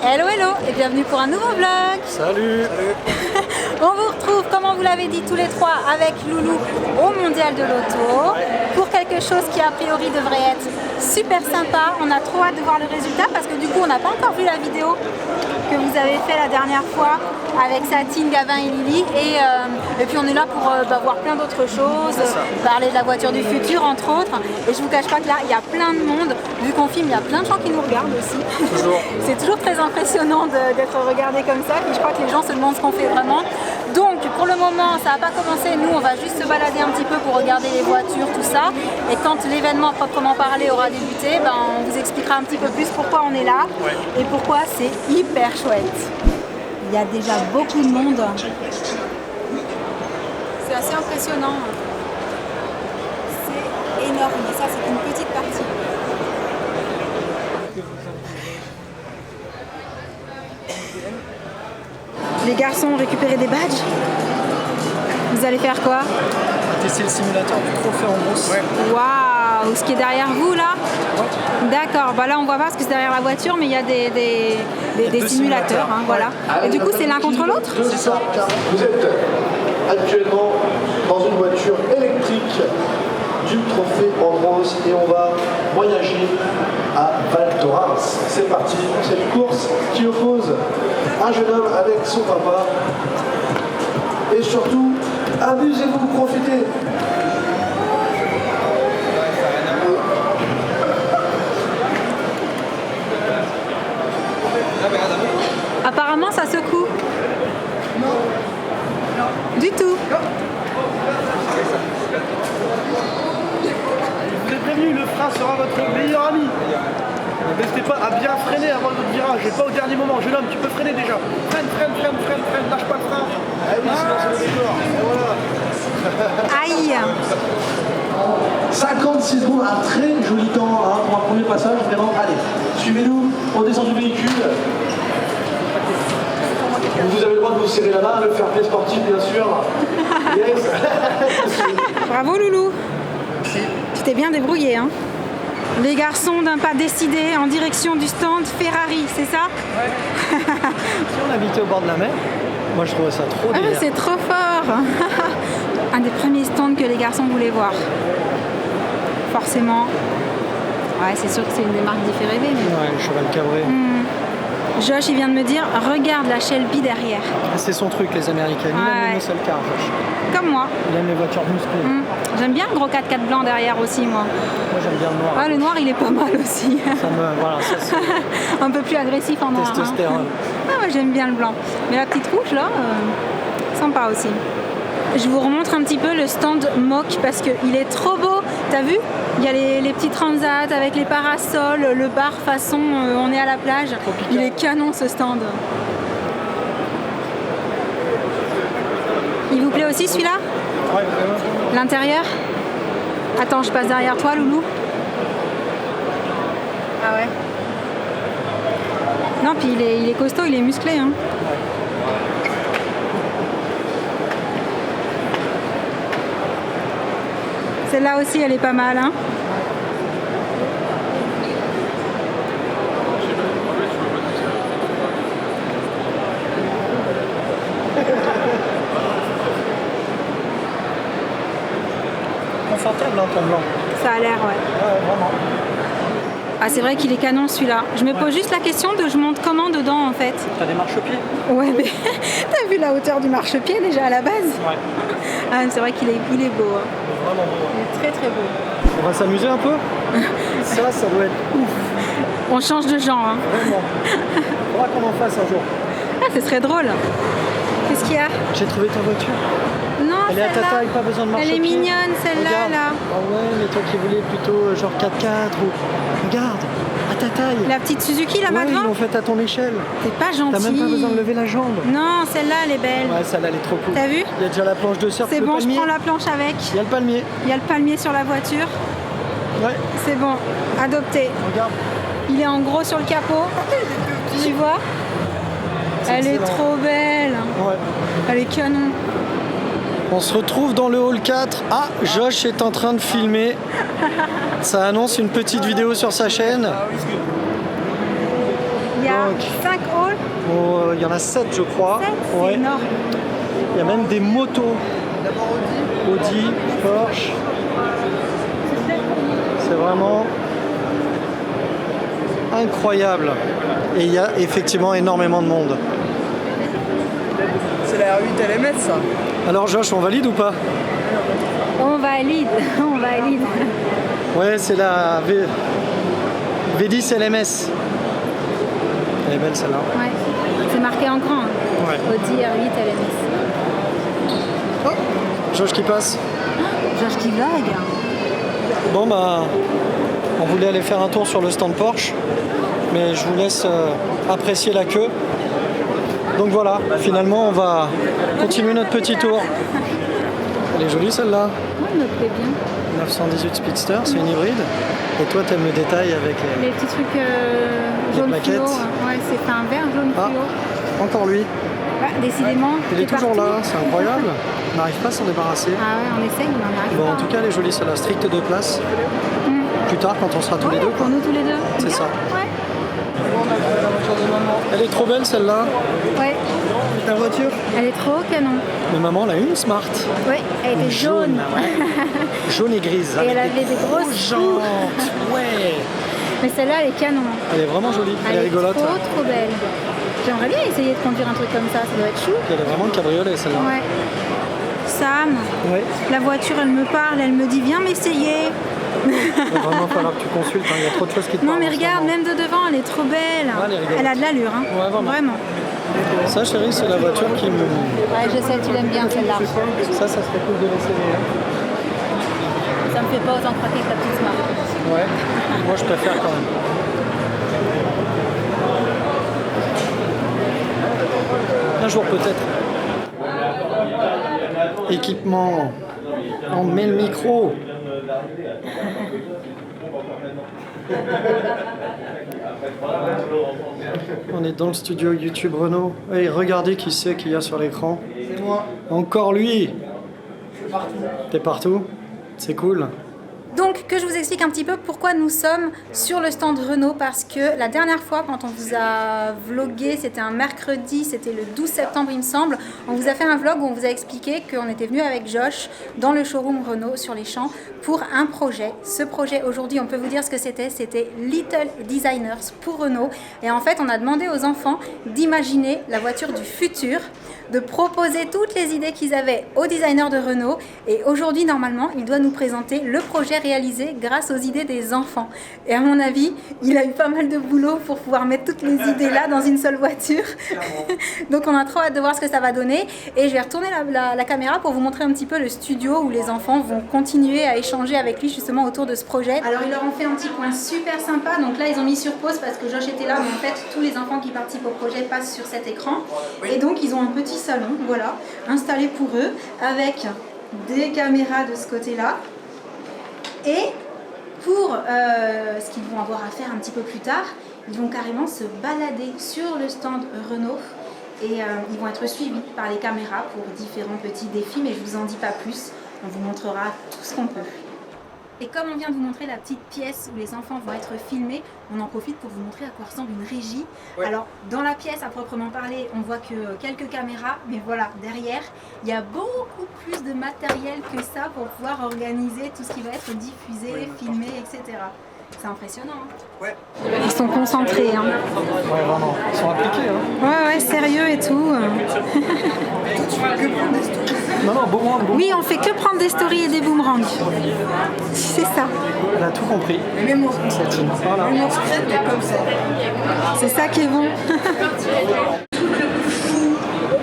Hello hello et bienvenue pour un nouveau vlog. Salut. On vous retrouve, comme on vous l'avait dit tous les trois, avec Loulou au Mondial de l'Auto pour quelque chose qui a priori devrait être super sympa. On a trop hâte de voir le résultat parce que du coup on n'a pas encore vu la vidéo que vous avez fait la dernière fois avec Satine, Gavin et Lily et puis on est là pour voir plein d'autres choses, parler de la voiture du futur entre autres, et je vous cache pas que là il y a plein de monde, vu qu'on filme il y a plein de gens qui nous regardent aussi. C'est toujours très impressionnant d'être regardé comme ça, puis je crois que les gens se demandent ce qu'on fait vraiment. Donc pour le moment ça n'a pas commencé, nous on va juste se balader un petit peu pour regarder les voitures, tout ça, et quand l'événement proprement parlé aura débuté, on vous expliquera un petit peu plus pourquoi on est là et pourquoi c'est hyper chouette. Il y a déjà beaucoup de monde. C'est assez impressionnant. C'est énorme, et ça c'est une petite partie. Les garçons ont récupéré des badges. Vous allez faire quoi? Tester le simulateur du trophée en brousse. Waouh! Ce qui est derrière vous là? D'accord, là on voit pas parce que c'est derrière la voiture, mais il y a des simulateurs, hein, voilà. Et du coup c'est l'un contre l'autre? C'est ça. Vous êtes actuellement dans une voiture électrique du trophée Andros et on va voyager à Val Thorens. C'est parti pour cette course qui oppose un jeune homme avec son papa. Et surtout, amusez-vous, profitez. Apparemment ça secoue. Non. Du tout. Vous êtes prévenu, le frein sera votre meilleur ami. N'hésitez pas à bien freiner avant votre virage, et pas au dernier moment. Jeune homme, tu peux freiner déjà. Freine, lâche pas le frein. Ah oui, sinon c'est le décor. Et voilà. Aïe! 56 secondes, un très joli temps pour un premier passage, vraiment. Allez, suivez-nous, on descend du véhicule. Vous avez le droit de vous serrer la main, le fair play sportif bien sûr. Yes. Bravo Loulou! Tu t'es bien débrouillé, hein? Les garçons d'un pas décidé en direction du stand Ferrari, c'est ça? Ouais. Si on habitait au bord de la mer, moi je trouve ça trop délire. C'est trop fort! Un des premiers stands que les garçons voulaient voir. Forcément. Ouais, c'est sûr que c'est une des marques qui fait rêver. Mais... Ouais, le cheval cabré. Josh, il vient de me dire, regarde la Shelby derrière. C'est son truc, les Américains. Il aime les muscle cars, Josh. Comme moi. Il aime les voitures musclées. J'aime bien le gros 4x4 blanc derrière aussi, moi. Moi, j'aime bien le noir. Ouais, le noir, il est pas mal aussi. Ça c'est un peu plus agressif en noir. testostérone. Ah ouais, j'aime bien le blanc. Mais la petite rouge, là, sympa aussi. Je vous remontre un petit peu le stand Mock parce qu'il est trop beau. T'as vu? Il y a les petits transats avec les parasols, le bar façon on est à la plage. Il est canon ce stand. Il vous plaît aussi celui-là? Ouais, vraiment. L'intérieur? Attends, je passe derrière toi, Loulou. Ah ouais? Non, puis il est costaud, il est musclé. Hein. Celle-là aussi, elle est pas mal. Hein. Confortable, hein, ton blanc. Ça a l'air, ouais. Ouais, vraiment. Ah, c'est vrai qu'il est canon celui-là. Je me pose juste la question de je monte comment dedans en fait. T'as des marchepieds? Ouais, mais t'as vu la hauteur du marchepied déjà à la base? Ouais. Ah, c'est vrai qu'il est beau. Hein. Vraiment beau. Il est très très beau. On va s'amuser un peu. Ça doit être ouf. On change de genre. Hein. Vraiment. Faudra qu'on en fasse un jour. Ah, ce serait drôle. Qu'est-ce qu'il y a? J'ai trouvé ta voiture. Non, elle est à ta taille, pas besoin de marcher. Elle est mignonne celle-là. Là. Ah ouais, mais toi qui voulais plutôt genre 4x4 ou... Regarde, à ta taille. La petite Suzuki là-bas devant. Ils l'ont faite à ton échelle. T'es pas gentil. T'as même pas besoin de lever la jambe. Non, celle-là elle est belle. Ouais, celle-là elle est trop cool. T'as vu? Il y a déjà la planche de surf. C'est bon, je prends la planche avec. Il y a le palmier. Il y a le palmier sur la voiture. Ouais. C'est bon, adopté. Regarde. Il est en gros sur le capot. Tu vois? Elle est trop belle. Ouais. Elle est canon. On se retrouve dans le hall 4. Ah, Josh est en train de filmer. Ça annonce une petite vidéo sur sa chaîne. Il y a Donc, 5 halls. il y en a 7 je crois. 7, c'est énorme. Il y a même des motos. Audi, Porsche. C'est vraiment incroyable. Et il y a effectivement énormément de monde. C'est la R8 LMS ça. Alors Josh, on valide ou pas? On valide, on valide. Ouais, c'est la V10 LMS. Elle est belle celle-là. Ouais, c'est marqué en grand. Ouais. Audi R8 LMS. Oh, Josh qui passe. Josh qui vague. Bon bah, on voulait aller faire un tour sur le stand Porsche, mais je vous laisse apprécier la queue. Donc voilà, finalement on va continuer notre petit tour. Elle est jolie celle-là. Ouais, elle me plaît bien. 918 Speedster, c'est une hybride. Et toi t'aimes le détail avec Les petits trucs jaune plaquettes. fluo. Ouais, c'est un vert jaune Ah, fluo. encore lui. Bah, décidément, Il est toujours partout. là, c'est incroyable. On n'arrive pas à s'en débarrasser. Ah ouais, on essaye, mais on n'y arrive Bon, pas. en tout cas, elle est jolie celle-là, stricte de place. Plus tard, quand on sera tous les Ouais, deux. pour nous tous les deux. C'est Bien, ça. Ouais. Elle est trop belle celle-là. Ouais, Ta voiture? elle est trop canon. Mais maman, elle a une Smart. Ouais, elle était jaune. Jaune et grise. Et avec elle avait des grosses jantes. Ouais. Mais celle-là, elle est canon. Elle est vraiment jolie. Elle est rigolote. trop, Ouais. trop belle. J'aimerais bien essayer de conduire un truc comme ça doit être chou. Elle est vraiment le cabriolet celle-là. Ouais. Sam, Ouais. la voiture, elle me parle, elle me dit viens m'essayer. Il va vraiment falloir que tu consultes. Hein. Il y a trop de choses qui te Non parlent mais en ce regarde, moment. même de devant, elle est trop belle. elle est rigolote. Elle a de l'allure, hein. Ouais, vraiment. Ça, chérie, c'est la voiture qui me. Ouais, je sais, tu l'aimes bien celle-là. Ça serait cool de l'essayer. Ça me fait pas autant craquer que la petite Smart. Ouais. Moi, je préfère quand même. Un jour peut-être. Équipement. On met le micro. On est dans le studio YouTube Renault. Hey, regardez qui c'est qu'il y a sur l'écran. C'est moi. Encore lui. Je suis partout. T'es partout? C'est cool. Donc, que je vous explique un petit peu pourquoi nous sommes sur le stand Renault, parce que la dernière fois, quand on vous a vlogué, c'était un mercredi, c'était le 12 septembre, il me semble, on vous a fait un vlog où on vous a expliqué qu'on était venu avec Josh dans le showroom Renault sur les champs pour un projet. Ce projet, aujourd'hui, on peut vous dire ce que c'était Little Designers pour Renault. Et en fait, on a demandé aux enfants d'imaginer la voiture du futur, de proposer toutes les idées qu'ils avaient aux designers de Renault. Et aujourd'hui, normalement, il doit nous présenter le projet réalisé grâce aux idées des enfants. Et à mon avis, il a eu pas mal de boulot pour pouvoir mettre toutes les idées là dans une seule voiture. Donc on a trop hâte de voir ce que ça va donner. Et je vais retourner la caméra pour vous montrer un petit peu le studio où les enfants vont continuer à échanger avec lui justement autour de ce projet. Alors ils leur ont fait un petit coin super sympa. Donc là, ils ont mis sur pause parce que Josh était là. Mais en fait, tous les enfants qui participent au projet passent sur cet écran. Et donc ils ont un petit salon, voilà, installé pour eux avec des caméras de ce côté-là. Et pour ce qu'ils vont avoir à faire un petit peu plus tard, ils vont carrément se balader sur le stand Renault et ils vont être suivis par les caméras pour différents petits défis, mais je vous en dis pas plus, on vous montrera tout ce qu'on peut. Et comme on vient de vous montrer la petite pièce où les enfants vont être filmés, on en profite pour vous montrer à quoi ressemble une régie. Ouais. Alors, dans la pièce à proprement parler, on voit que quelques caméras, mais voilà, derrière, il y a beaucoup plus de matériel que ça pour pouvoir organiser tout ce qui va être diffusé, filmé, etc. C'est impressionnant. Hein. Ouais. Ils sont concentrés. Hein. Ouais, vraiment. Ils sont appliqués. Hein. Ouais, sérieux et tout. Non, boomerang. Oui, on fait que prendre des stories et des boomerangs. C'est ça. Elle a tout compris. Même mon Voilà. script est comme ça. C'est ça qui est bon.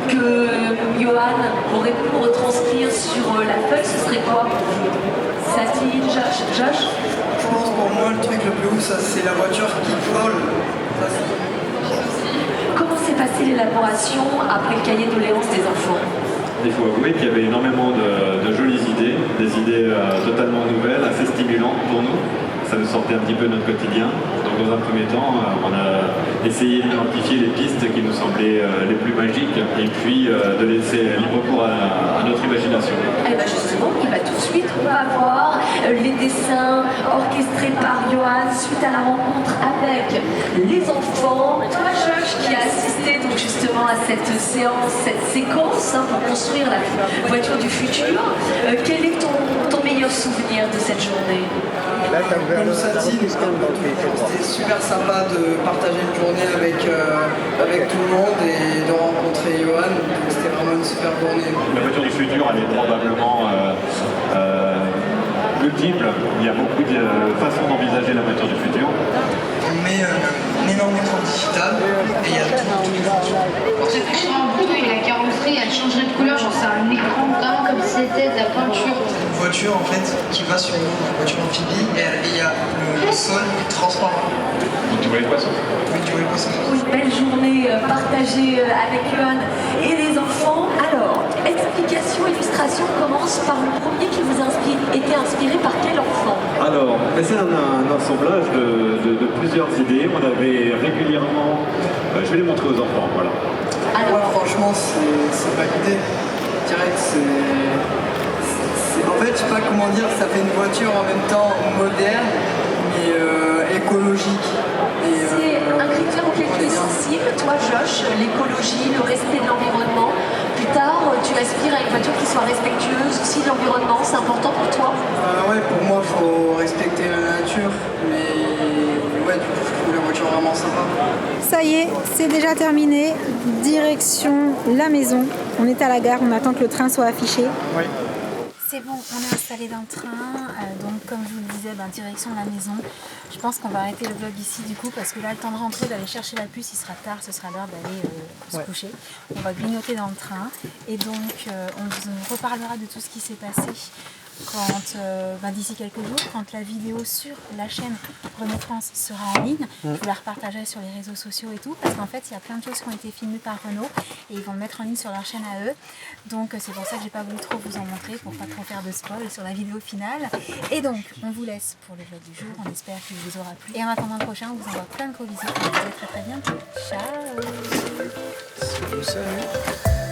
Que Johan aurait pu retranscrire sur la feuille, ce serait quoi? Ça se dit Josh? Je pense pour moi le truc le plus ouf, ça c'est la voiture qui vole. Comment s'est passée l'élaboration après le cahier de doléances des enfants? Il faut avouer qu'il y avait énormément de jolies idées, des idées totalement nouvelles, assez stimulantes pour nous. Ça nous sortait un petit peu de notre quotidien. Donc dans un premier temps, on a essayé d'identifier les pistes qui nous semblaient semblé les plus magiques et puis de laisser libre cours à notre imagination. Et bien justement, il va tout de suite, on va voir les dessins orchestrés par Johan suite à la rencontre avec les enfants. Toi, Josh, qui a assisté donc justement à cette séance, cette séquence pour construire la voiture du futur, quel est ton meilleur souvenir de cette journée? Comme ça dit, c'était super sympa de partager une journée avec tout le monde et de rencontrer Johan. C'était vraiment une super journée. La voiture du futur, elle est probablement multiple. Il y a beaucoup de façons d'envisager la voiture du futur. On met un énorme écran digital et il y a tout. J'ai pu changer un bouton et la carrosserie elle changerait de couleur, genre c'est un écran vraiment comme si c'était de la peinture. Une voiture en fait qui va sur l'eau, une voiture amphibie et il y a le sol transparent. Donc tu vois les poissons? Oui, tu vois les poissons. Une belle journée partagée avec Johan et les enfants. Alors, explication, illustration commence par le premier qui vous était inspiré par quel enfant? Alors, c'est un assemblage de plusieurs idées. On avait régulièrement... je vais les montrer aux enfants, voilà. Alors, franchement, c'est validé. Je dirais que en fait, je sais pas comment dire, ça fait une voiture en même temps moderne, mais écologique. C'est un critère auquel tu es sensible, toi Josh, l'écologie, le respect de l'environnement. Plus tard, tu aspires à une voiture qui soit respectueuse aussi de l'environnement, c'est important pour toi? Ouais, pour moi, il faut respecter la nature, mais ouais, du coup, je trouve la voiture vraiment sympa. Ça y est, c'est déjà terminé. Direction la maison. On est à la gare, on attend que le train soit affiché. Oui. C'est bon, on est installé dans le train, donc comme je vous le disais, direction la maison. Je pense qu'on va arrêter le vlog ici du coup parce que là le temps de rentrer, d'aller chercher la puce, il sera tard, ce sera l'heure d'aller se coucher. On va grignoter dans le train et donc on vous reparlera de tout ce qui s'est passé quand d'ici quelques jours, quand la vidéo sur la chaîne Renault France sera en ligne. Je vous la repartagerai sur les réseaux sociaux et tout, parce qu'en fait il y a plein de choses qui ont été filmées par Renault et ils vont le mettre en ligne sur leur chaîne à eux. Donc c'est pour ça que j'ai pas voulu trop vous en montrer, pour pas trop faire de spoil sur la vidéo finale. Et donc on vous laisse pour le vlog du jour, on espère qu'il vous aura plu. Et en attendant le prochain, on vous envoie plein de gros bisous et on vous dit à très bientôt. Ciao. Salut.